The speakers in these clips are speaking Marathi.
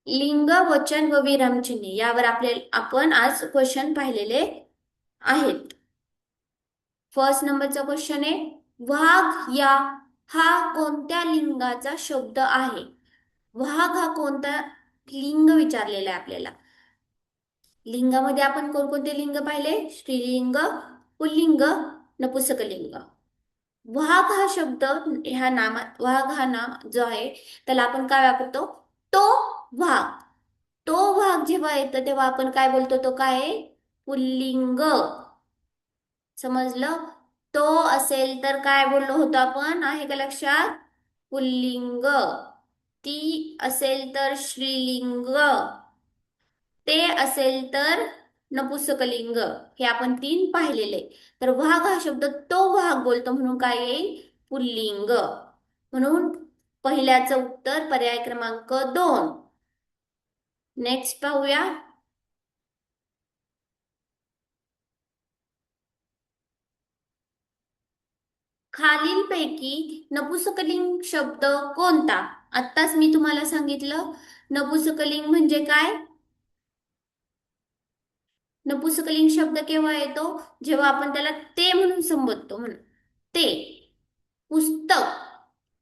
लिंग, वचन व विरामचिन्हे यावर आपण आज क्वेश्चन पाहिलेले आहेत. फर्स्ट नंबरचा क्वेश्चन आहे, वाघ या हा कोणत्या लिंगाचा शब्द आहे? वाघ हा कोणता लिंग विचारलेला आहे आपल्याला. लिंगामध्ये आपण कोणकोणते लिंग पाहिले? स्त्रीलिंग, पुल्लिंग, नपुंसकलिंग. वाघ हा शब्द, ह्या नामात वाघ हा नाम जो आहे त्याला आपण काय वापरतो? तो वाघ. तो वाघ जेव्हा येतं तेव्हा आपण काय बोलतो? तो काय आहे? पुल्लिंग. समजलं? तो असेल तर काय बोललो होतो आपण? आहे का लक्षात? पुल्लिंग. ती असेल तर श्रीलिंग. ते असेल तर नपुंसकलिंग. हे आपण तीन पाहिलेले. तर वाघ हा शब्द तो वाघ बोलतो म्हणून काय येईल? पुल्लिंग. म्हणून पहिल्याचं उत्तर पर्याय क्रमांक 2. नेक्स्ट पाहूया. खालीलपैकी नपुंसकलिंग शब्द कोणता? आत्ताच मी तुम्हाला सांगितलं नपुंसकलिंग म्हणजे काय. नपुंसकलिंग शब्द केव्हा येतो? जेव्हा आपण त्याला ते म्हणून संबोधतो म्हणून. ते पुस्तक.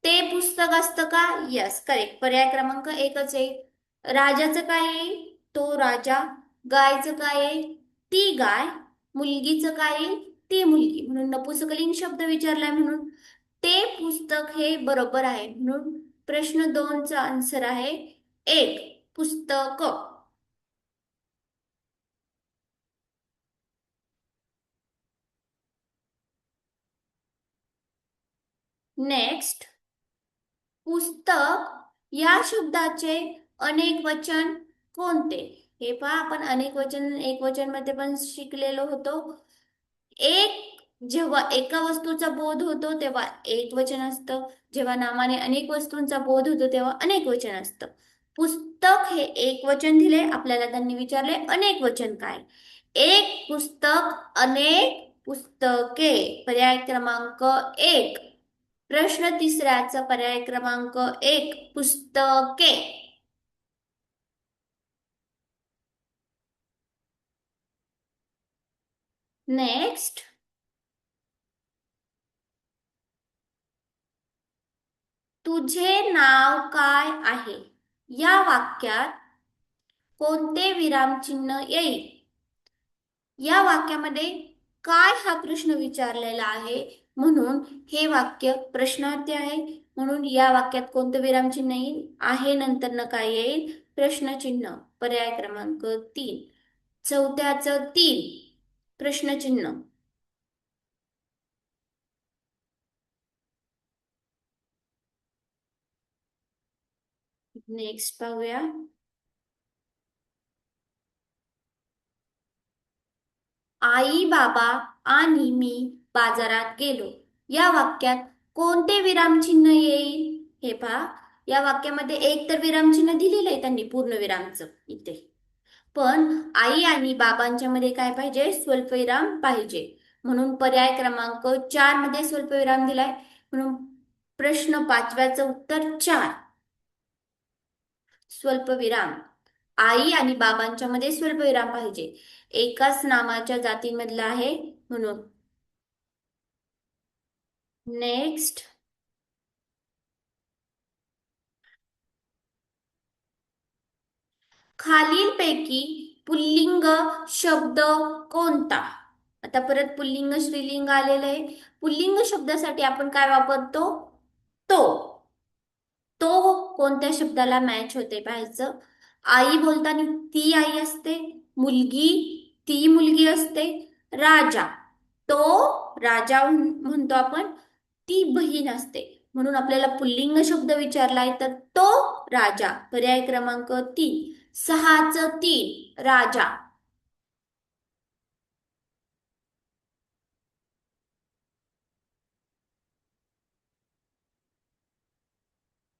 ते पुस्तक असतं का? Yes, correct. पर्याय क्रमांक एकच आहे. राजाचं काय येईल? तो राजा. गायचं काय येईल? ती गाय. मुलगीचं काय येईल? ती मुलगी. म्हणून नपुंसकलिंग शब्द विचारलाय म्हणून ते पुस्तक हे बरोबर आहे. म्हणून प्रश्न 2चा आन्सर आहे 1, पुस्तक. नेक्स्ट, पुस्तक या शब्दाचे अनेक वचन कोणते? हे पहा, आपण अनेक वचन एक वचन मध्ये पण शिकलेलो होतो. एक, जेव्हा एका वस्तूचा बोध होतो तेव्हा एक वचन असतं. जेव्हा नामाने अनेक वस्तूंचा बोध होतो तेव्हा अनेक वचन असतं. पुस्तक हे एक वचन दिले आपल्याला. त्यांनी विचारले अनेक वचन काय? एक पुस्तक, अनेक पुस्तके. पर्याय क्रमांक 1. प्रश्न तिसऱ्याचा पर्याय क्रमांक 1, पुस्तके. नेक्स्ट, तुझे नाव काय आहे? या वाक्यात कोणते विरामचिन्ह येईल? या वाक्यामध्ये काय हा प्रश्न विचारलेला आहे म्हणून हे वाक्य प्रश्नार्थी आहे. म्हणून या वाक्यात कोणतं विरामचिन्ह येईल? आहे नंतर न काय येईल? प्रश्नचिन्ह. पर्याय क्रमांक 3. चौथ्याचं 3, प्रश्नचिन्ह. नेक्स्ट पाहूया. आई, बाबा आणि मी बाजारात गेलो. या वाक्यात कोणते विरामचिन्ह येईल? हे पहा, या वाक्यामध्ये एक तर विरामचिन्ह दिलेलं आहे त्यांनी, पूर्ण विरामचं इथे. पण आई आणि बाबांच्या मध्ये काय पाहिजे? स्वल्पविराम पाहिजे. म्हणून पर्याय क्रमांक 4 मध्ये स्वल्पविराम दिलाय. म्हणून प्रश्न 5व्याचं उत्तर 4, स्वल्पविराम. आई आणि बाबांच्या मध्ये स्वल्पविराम पाहिजे. एकाच नामाच्या जातीमधला आहे म्हणून. नेक्स्ट, खालीलपैकी पुल्लिंग शब्द कोणता? आता परत पुल्लिंग स्त्रीलिंग आलेलं आहे. पुल्लिंग शब्दासाठी आपण काय वापरतो? तो. तो कोणत्या शब्दाला मॅच होते पाहायचं. आई बोलताना ती आई असते. मुलगी, ती मुलगी असते. राजा, तो राजा म्हणतो आपण. ती बहीण असते. म्हणून आपल्याला पुल्लिंग शब्द विचारलाय तर तो राजा. पर्याय क्रमांक 3, 6चं 3, राजा.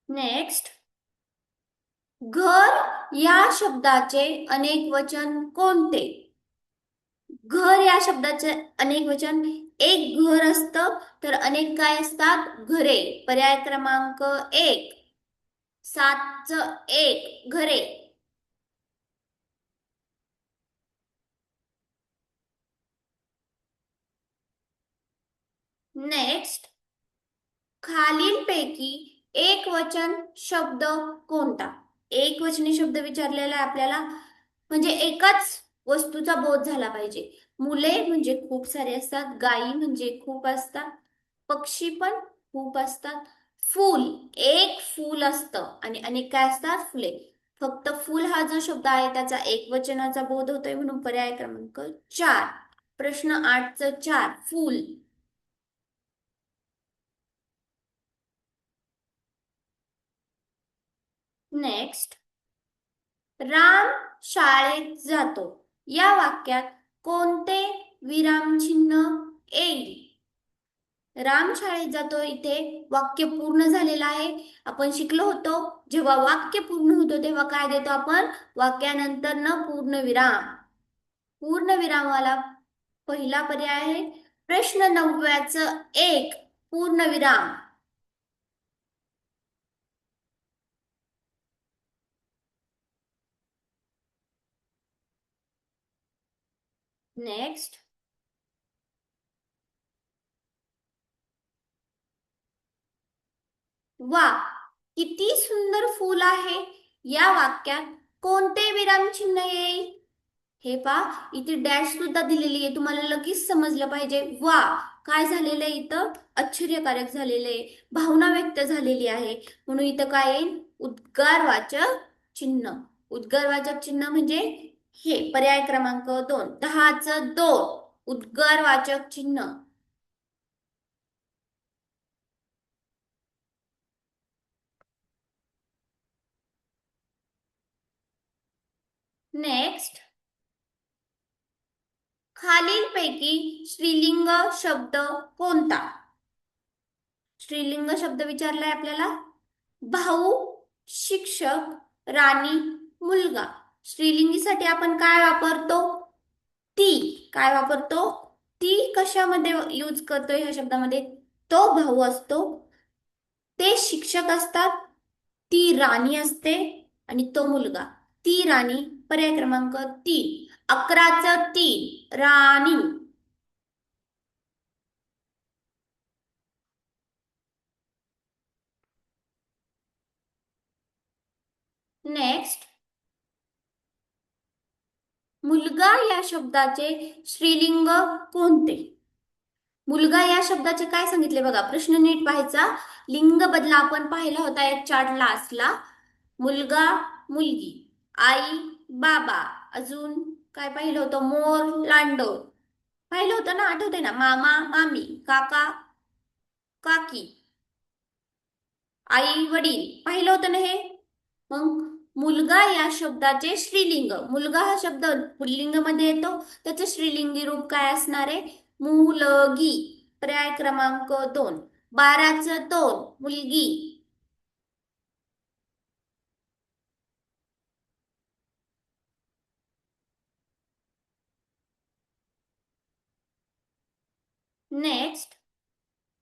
नेक्स्ट, घर या शब्दाचे अनेक वचन कोणते? घर या शब्दाचे अनेक वचन, एक घर असतं तर अनेक काय असतात? घरे. पर्याय क्रमांक 1, 7चं 1, घरे. नेक्स्ट, खालीलपैकी एक वचन शब्द कोणता? एक वचनी शब्द विचारलेला आहे आपल्याला, म्हणजे एकाच वस्तूचा बोध झाला पाहिजे. मुले म्हणजे खूप सारे असतात, गायी म्हणजे खूप असतात, पक्षी पण खूप असतात, फूल एक फूल असतं आणि अनेक काय असतात? फुले. फक्त फूल हा जो शब्द आहे त्याचा एक वचनाचा बोध होतोय, म्हणून पर्याय क्रमांक 4. प्रश्न 8च 4 फूल. नेक्स्ट, राम शाळेत जातो या वाक्यात कोणते विरामचिन्ह येईल? राम शाळेत जातो इथे वाक्य पूर्ण झालेलं आहे. आपण शिकलो होतो, जेव्हा वाक्य पूर्ण होतो तेव्हा काय देतो आपण? वाक्यानंतर न पूर्ण विराम. पूर्ण विरामाला पहिला पर्याय आहे प्रश्न 9च 1 पूर्ण विराम. नेक्स्ट, वा किती सुंदर फूल आहे या वाक्यात कोणते विरामचिन्ह येईल? हे पहा, इथे डॅश सुद्धा दिलेली आहे, तुम्हाला लगेच समजलं पाहिजे. वा काय झालेलं आहे इथं? आश्चर्यकारक झालेलं आहे, भावना व्यक्त झालेली आहे, म्हणून इथं काय येईल? उद्गारवाचक चिन्ह. उद्गारवाचक चिन्ह म्हणजे हे पर्याय क्रमांक 2 10च 2 उद्गारवाचक चिन्ह. नेक्स्ट, खालीलपैकी स्त्रीलिंग शब्द कोणता? स्त्रीलिंग शब्द विचारलाय आपल्याला. भाऊ, शिक्षक, राणी, मुलगा. स्त्रीलिंगीसाठी आपण काय वापरतो? ती. काय वापरतो? ती कशामध्ये यूज करतोय ह्या शब्दामध्ये? तो भाऊ असतो, ते शिक्षक असतात, ती राणी असते आणि तो मुलगा. ती राणी पर्याय क्रमांक 3 11च 3 राणी. नेक्स्ट, मुलगा या शब्दाचे स्त्रीलिंग कोणते? मुलगा या शब्दाचे काय सांगितले बघा, प्रश्न नीट पाहायचा. लिंग बदला आपण पाहिला होता एक चार्ट लास्टला. मुलगा, मुलगी, आई, बाबा, अजून काय पाहिलं होतं? मोर, लांडोर पाहिलं होतं ना, आठवते ना? मामा, मामी, काका, काकी, आई, वडील पाहिलं होतं ना हे? मग मुलगा या शब्दाचे स्त्रीलिंग, मुलगा हा शब्द पुल्लिंग मध्ये येतो, त्याचे स्त्रीलिंगी रूप काय असणार आहे? मुलगी. पर्याय क्रमांक 2 12च 2 मुलगी. नेक्स्ट,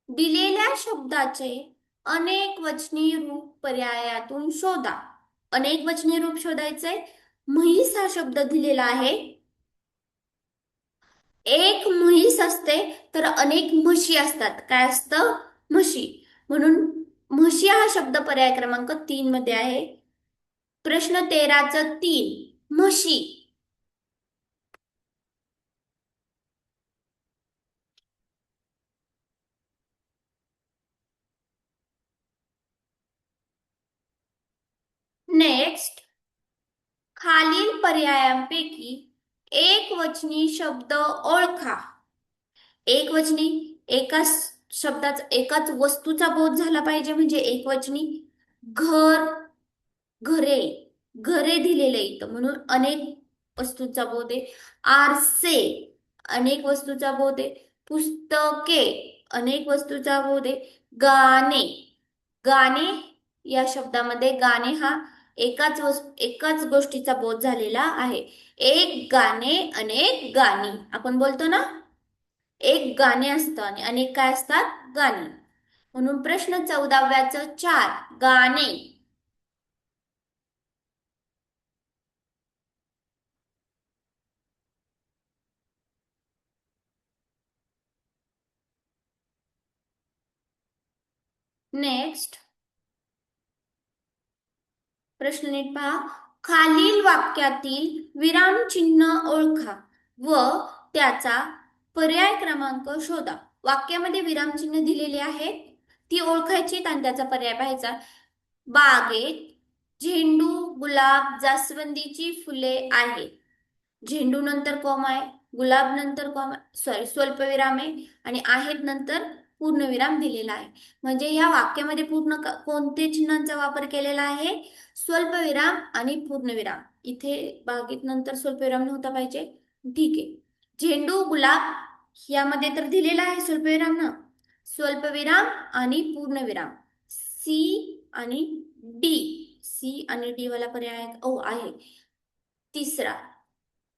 दिलेल्या शब्दाचे अनेक वचनी रूप पर्यायातून शोधा. अनेक वचनी रूप शोधायचंय. म्हैस हा शब्द दिलेला आहे. एक म्हैस असते तर अनेक म्हशी असतात. काय असतं? म्हशी. म्हणून म्हशी हा शब्द पर्याय क्रमांक 3 मध्ये आहे. प्रश्न 13च 3 म्हशी. नेक्स्ट, खालील पर्यायांपैकी एक वचनी शब्द ओळखा. एक वचनी एकाच शब्दाचा एकाच वस्तूचा बोध झाला पाहिजे, म्हणजे एक वचनी. घर, घरे, घरे दिलेले इथं म्हणून अनेक वस्तूचा बोध आहे. आरसे अनेक वस्तूचा बोध आहे. पुस्तके अनेक वस्तूचा बोध आहे. गाणे, गाणे या शब्दामध्ये गाणे हा एकाच गोष्टीचा बोध झालेला आहे. एक गाणे अनेक गाणी आपण बोलतो ना, एक गाणे असतं आणि अनेक काय असतात? गाणी. म्हणून प्रश्न 14व्याच 4 गाणे. नेक्स्ट प्रश्न नीट पहा. खालील वाक्यातील विरामचिन्ह ओळखा व त्याचा पर्याय क्रमांक शोधा. वाक्यामध्ये विरामचिन्ह दिलेले आहेत, ती ओळखायची आणि त्याचा पर्याय पाहायचा. बागेत झेंडू, गुलाब, जास्वंदीची फुले आहेत. झेंडू नंतर कॉमा आहे, गुलाब नंतर कॉमा सॉरी स्वल्पविराम आहे आणि आहेत नंतर पूर्णविराम दिलेला आहे. म्हणजे या वाक्यामध्ये कोणते चिन्हांचा वापर केलेला आहे? स्वल्पविराम आणि पूर्णविराम. इथे बागेत नंतर स्वल्पविराम नव्हता पाहिजे. ठीक आहे. झेंडू, गुलाब यामध्ये तर दिलेला आहे स्वल्पविराम ना. स्वल्पविराम आणि पूर्णविराम. सी आणि डी. सी आणि डी वाला पर्याय ओ आहे. तिसरा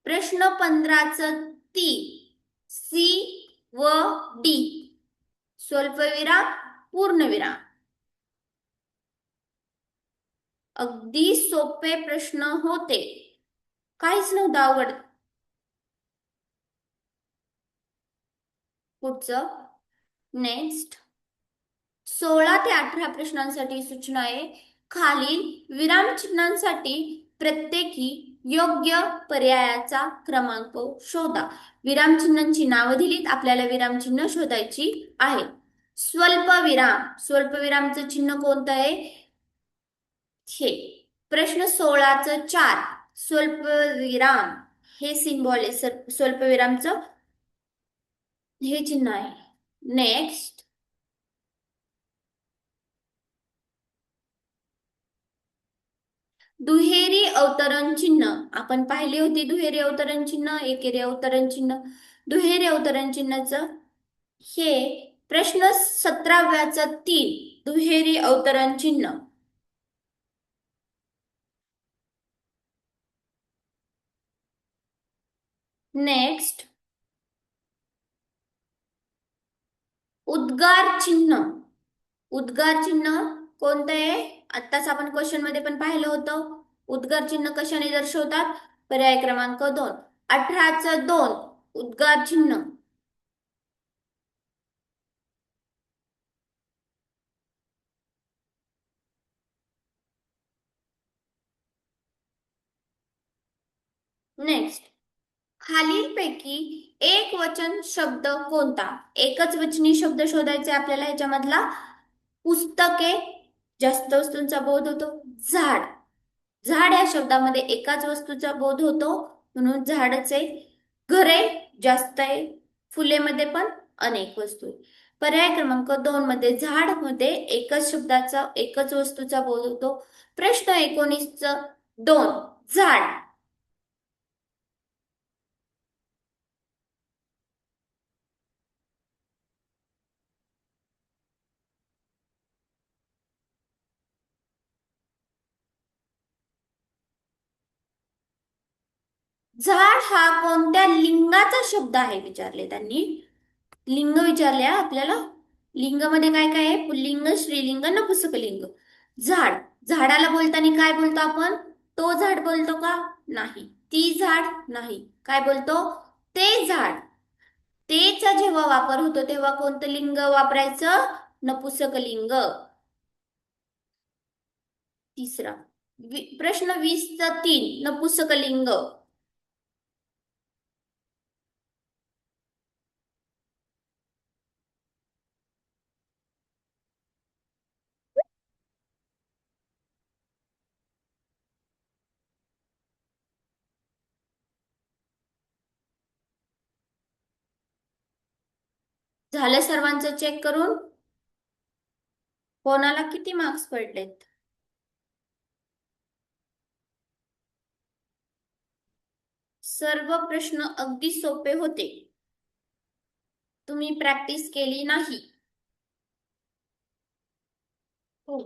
प्रश्न 15च ती सी व डी स्वल्पविराम पूर्णविराम. अगदी सोपे प्रश्न होते, काहीच नव्हतं अवघड. पुढचं नेक्स्ट 16 ते 18 प्रश्नांसाठी सूचना आहे. खालील विरामचिन्हांसाठी प्रत्येकी योग्य पर्यायाचा क्रमांक शोधा. विरामचिन्हांची नावं दिलीत, आपल्याला विरामचिन्ह शोधायची आहेत. स्वल्पविराम, स्वल्पविरामचं चिन्ह कोणतं आहे? हे प्रश्न 16च 4 स्वल्पविराम हे सिंबॉल आहे. स्वल्पविरामचं हे चिन्ह आहे. नेक्स्ट दुहेरी अवतरण चिन्ह. आपण पाहिली होती दुहेरी अवतरण चिन्ह, एकेरी अवतरण चिन्ह. दुहेरी अवतरण चिन्हाचं हे प्रश्न 17व्याचं 3 दुहेरी अवतरण चिन्ह. नेक्स्ट उद्गार चिन्ह. उद्गार चिन्ह कोणतं आहे? आत्ताच आपण क्वेश्चन मध्ये पण पाहिलं होतं. उद्गार चिन्ह कशाने दर्शवतात? पर्याय क्रमांक 2. 18च 2 उद्गार चिन्ह. नेक्स्ट खालीलपैकी एक वचन शब्द कोणता? एकच वचनी शब्द शोधायचे आपल्याला ह्याच्यामधला. पुस्तके जास्त वस्तूंचा बोध होतो. झाड, झाड या शब्दामध्ये एकाच वस्तूचा बोध होतो म्हणून झाडच आहे. घरे जास्त आहे, फुलेमध्ये पण अनेक वस्तू आहे. पर्याय क्रमांक 2 मध्ये झाड मध्ये एकच शब्दाचा एकच वस्तूचा बोध होतो. प्रश्न 19 2 झाड. झाड हा कोणत्या लिंगाचा शब्द आहे विचारले त्यांनी. लिंग विचारले आपल्याला. लिंगामध्ये काय काय आहे? पुल्लिंग, स्त्रीलिंग, नपुंसकलिंग. झाड, झाडाला बोलताना काय बोलतो आपण? तो झाड बोलतो का? नाही. ती झाड नाही. काय बोलतो? ते झाड. तेचा जेव्हा वापर होतो तेव्हा कोणतं लिंग वापरायचं? नपुंसकलिंग. तिसरा प्रश्न 20चा 3 नपुंसकलिंग. झालं सर्वांचं चेक करून? कोणाला किती मार्क्स पडलेत? सर्व प्रश्न अगदी सोपे होते. तुम्ही प्रॅक्टिस केली नाही. हो.